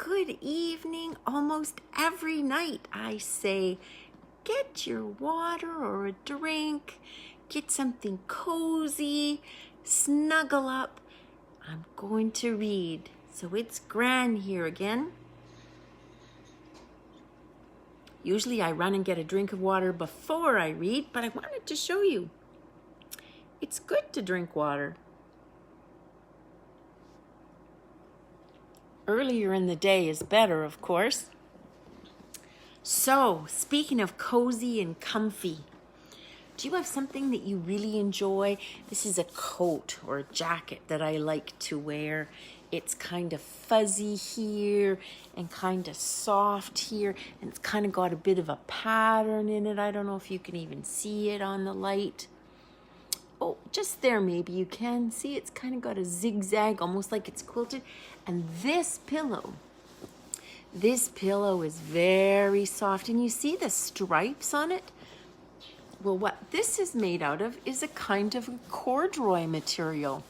good evening. Almost every night I say, get your water or a drink, get something cozy, snuggle up. I'm going to read. So it's Gran here again. Usually I run and get a drink of water before I read, but I wanted to show you. It's good to drink water. Earlier in the day is better, of course. So, speaking of cozy and comfy, do you have something that you really enjoy? This is a coat or a jacket that I like to wear. It's kind of fuzzy here and kind of soft here, and it's kind of got a bit of a pattern in it. I don't know if you can even see it on the light. Oh, just there maybe you can see it's kind of got a zigzag, almost like it's quilted. And this pillow is very soft, and you see the stripes on it? Well, what this is made out of is a kind of corduroy material.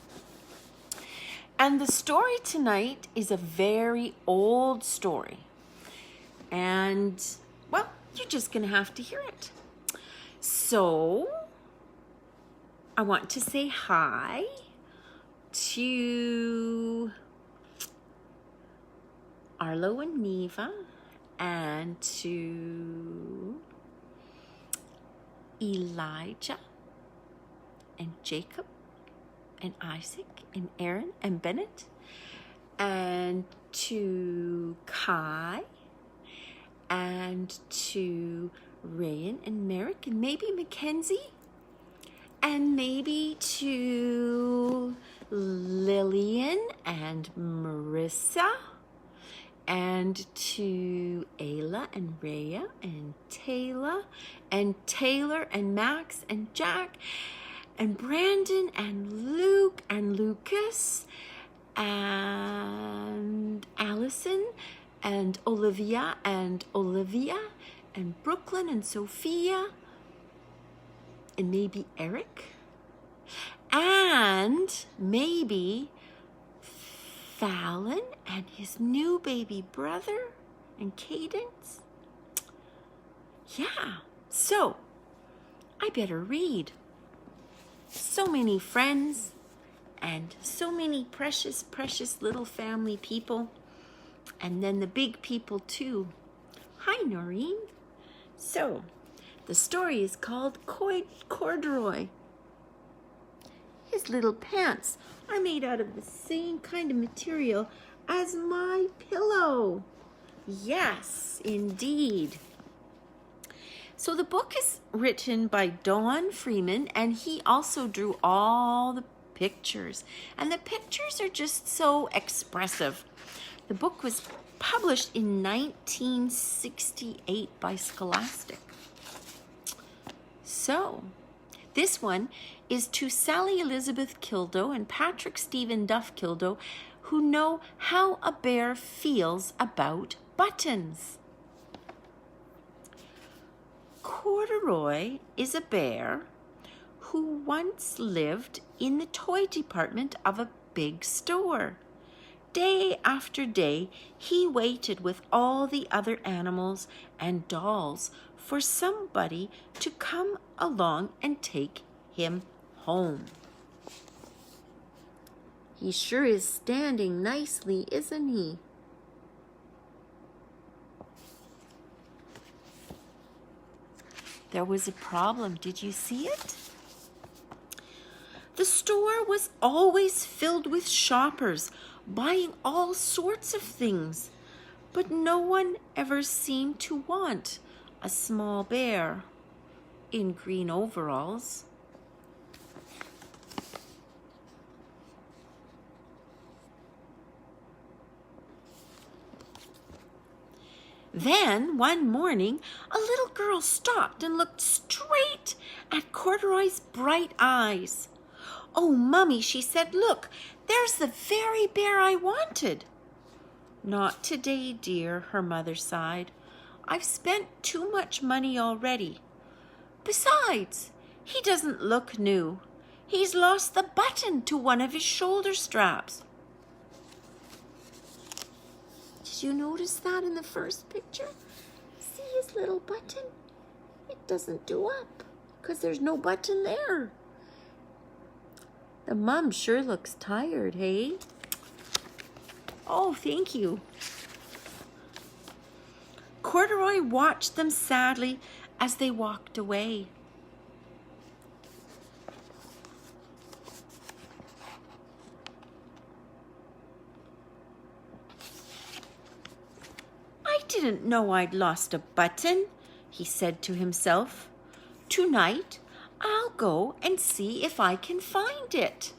And the story tonight is a very old story. And, well, you're just going to have to hear it. So, I want to say hi to Arlo and Neva and to Elijah and Jacob and Isaac and Aaron and Bennett and to Kai and to Rayan and Merrick and maybe Mackenzie and maybe to Lillian and Marissa and to Ayla and Rhea and Taylor and Max and Jack and Brandon and Luke and Lucas and Allison and Olivia and Brooklyn and Sophia and maybe Eric and maybe Fallon and his new baby brother and Cadence. Yeah, so I better read. So many friends and so many precious, precious little family people. And then the big people too. Hi, Noreen. So, the story is called Corduroy. His little pants are made out of the same kind of material as my pillow. Yes, indeed. So the book is written by Don Freeman, and he also drew all the pictures. And the pictures are just so expressive. The book was published in 1968 by Scholastic. So, this one is to Sally Elizabeth Kildo and Patrick Stephen Duff Kildo, who know how a bear feels about buttons. Corduroy is a bear who once lived in the toy department of a big store. Day after day, he waited with all the other animals and dolls for somebody to come along and take him home. He sure is standing nicely, isn't he? There was a problem. Did you see it? The store was always filled with shoppers buying all sorts of things, but no one ever seemed to want a small bear in green overalls. Then, one morning, a little girl stopped and looked straight at Corduroy's bright eyes. "Oh, Mummy," she said, "look, there's the very bear I wanted." "Not today, dear," her mother sighed. "I've spent too much money already. Besides, he doesn't look new. He's lost the button to one of his shoulder straps." Did Did you notice that in the first picture? See his little button? It doesn't do up because there's no button there. The mom sure looks tired, hey? Oh, thank you. Corduroy watched them sadly as they walked away. I didn't know I'd lost a button, he said to himself. Tonight, I'll go and see if I can find it.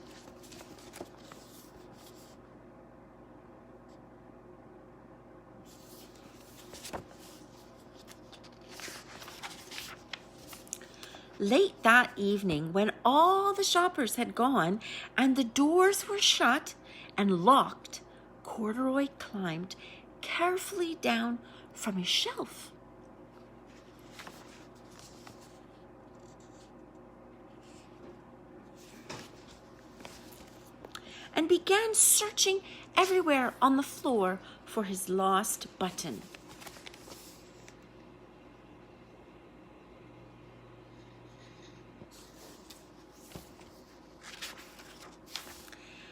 Late that evening, when all the shoppers had gone and the doors were shut and locked, Corduroy climbed carefully down from his shelf. And began searching everywhere on the floor for his lost button.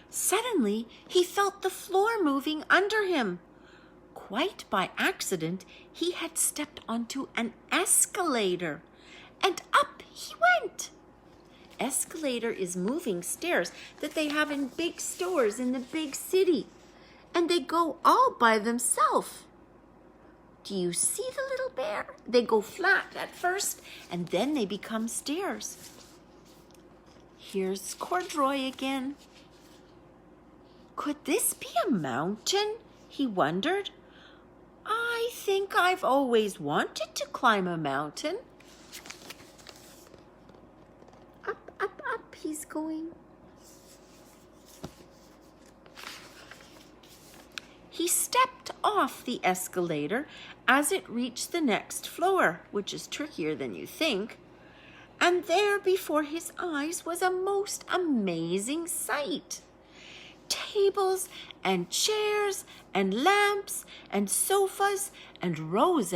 Suddenly, he felt the floor moving under him. Quite by accident, he had stepped onto an escalator, and up he went. Escalator is moving stairs that they have in big stores in the big city, and they go all by themselves. Do you see the little bear? They go flat at first, and then they become stairs. Here's Corduroy again. Could this be a mountain? He wondered. I think I've always wanted to climb a mountain. Up, up, up he's going. He stepped off the escalator as it reached the next floor, which is trickier than you think. And there before his eyes was a most amazing sight. Tables and chairs and lamps and sofas and rows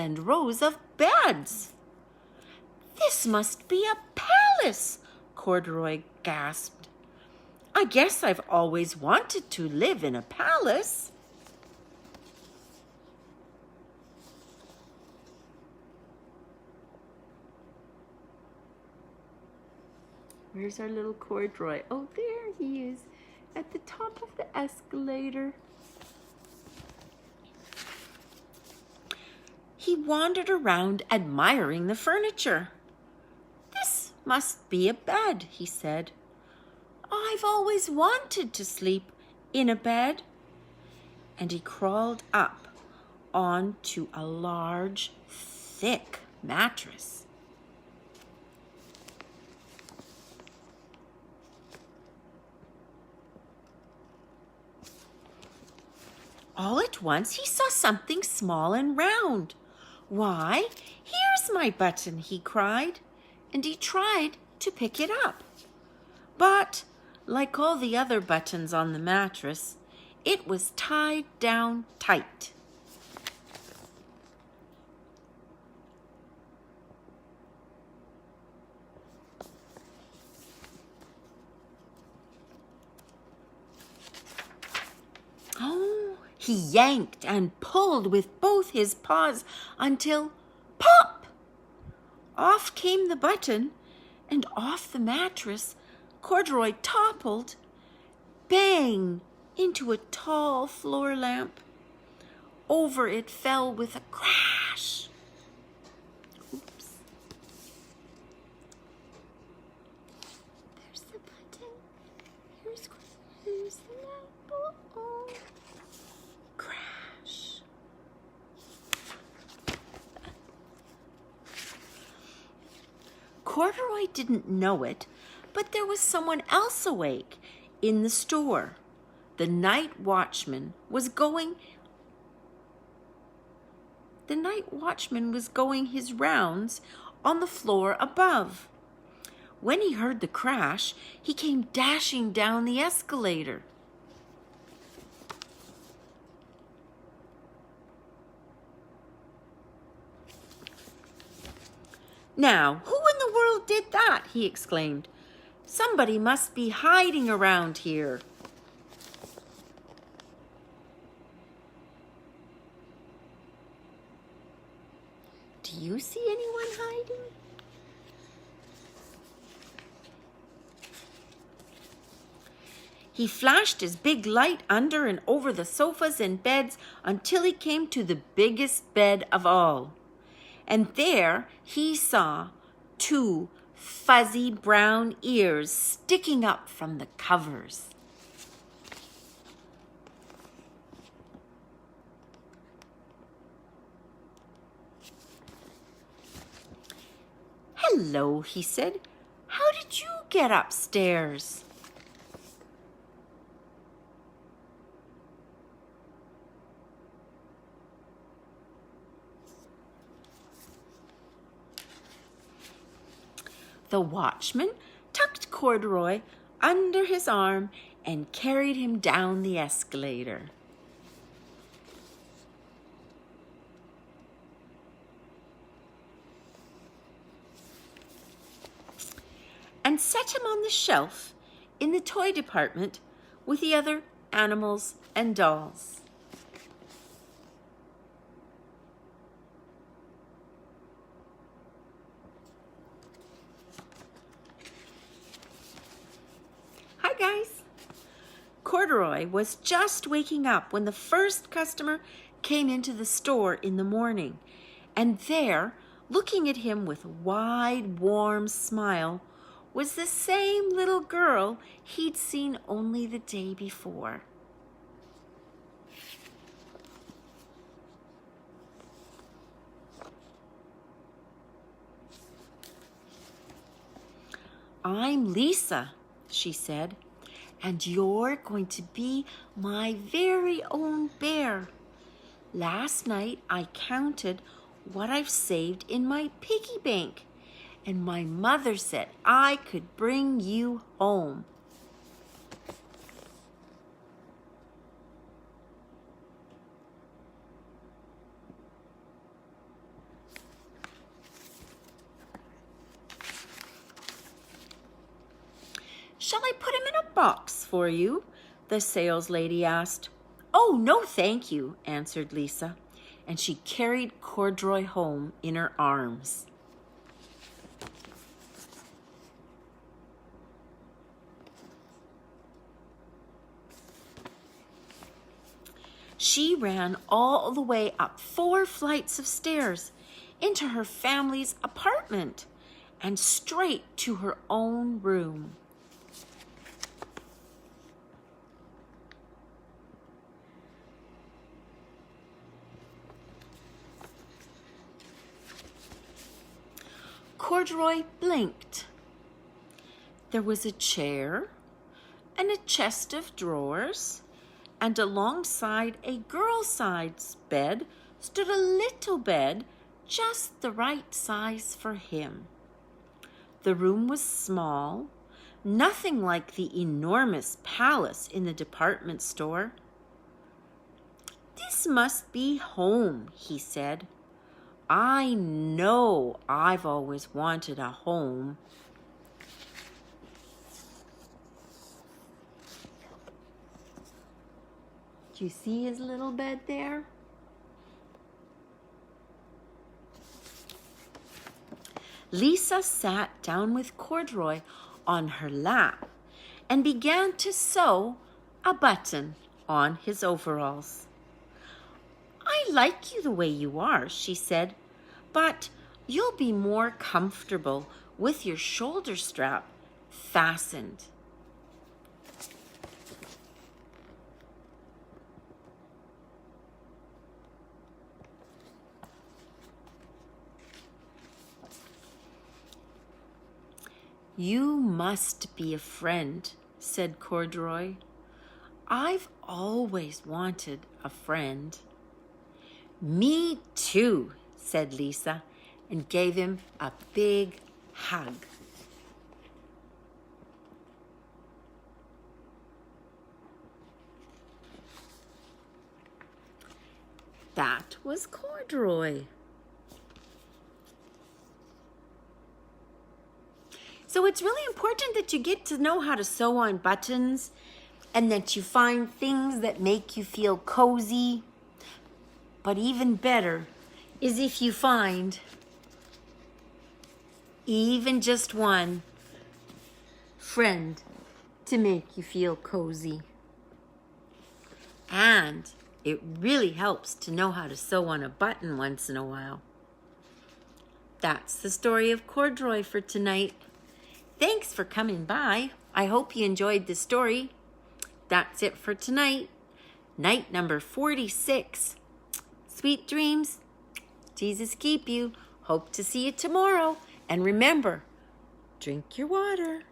of beds. This must be a palace, Corduroy gasped. I guess I've always wanted to live in a palace. Where's our little Corduroy? Oh, there he is. At the top of the escalator. He wandered around admiring the furniture. This must be a bed, he said. I've always wanted to sleep in a bed. And he crawled up onto a large, thick mattress. All at once, he saw something small and round. Why, here's my button, he cried, and he tried to pick it up. But, like all the other buttons on the mattress, it was tied down tight. He yanked and pulled with both his paws until, pop! Off came the button, and off the mattress, Corduroy toppled, bang, into a tall floor lamp. Over it fell with a crash. Oops. There's the button. Here's the lamp. Oh. Corduroy didn't know it, but there was someone else awake in the store. The night watchman was going his rounds on the floor above. When he heard the crash, he came dashing down the escalator. Now, who in the world did that? He exclaimed. Somebody must be hiding around here. Do you see anyone hiding? He flashed his big light under and over the sofas and beds until he came to the biggest bed of all. And there he saw 2 fuzzy brown ears sticking up from the covers. Hello, he said. How did you get upstairs? The watchman tucked Corduroy under his arm and carried him down the escalator. And set him on the shelf in the toy department with the other animals and dolls. Hi guys! Corduroy was just waking up when the first customer came into the store in the morning, and there, looking at him with a wide, warm smile, was the same little girl he'd seen only the day before. I'm Lisa, she said, and you're going to be my very own bear. Last night I counted what I've saved in my piggy bank, and my mother said I could bring you home. Shall I put him in a box for you? The sales lady asked. Oh, no, thank you, answered Lisa, and she carried Corduroy home in her arms. She ran all the way up 4 flights of stairs into her family's apartment and straight to her own room. Corduroy blinked. There was a chair and a chest of drawers, and alongside a girl-size bed stood a little bed just the right size for him. The room was small, nothing like the enormous palace in the department store. This must be home, he said. I know I've always wanted a home. Do you see his little bed there? Lisa sat down with Corduroy on her lap and began to sew a button on his overalls. I like you the way you are, she said, but you'll be more comfortable with your shoulder strap fastened. You must be a friend, said Corduroy. I've always wanted a friend. Me too, said Lisa, and gave him a big hug. That was Corduroy. So it's really important that you get to know how to sew on buttons and that you find things that make you feel cozy. But even better is if you find even just one friend to make you feel cozy. And it really helps to know how to sew on a button once in a while. That's the story of Corduroy for tonight. Thanks for coming by. I hope you enjoyed the story. That's it for tonight. Night number 46. Sweet dreams. Jesus keep you. Hope to see you tomorrow. And remember, drink your water.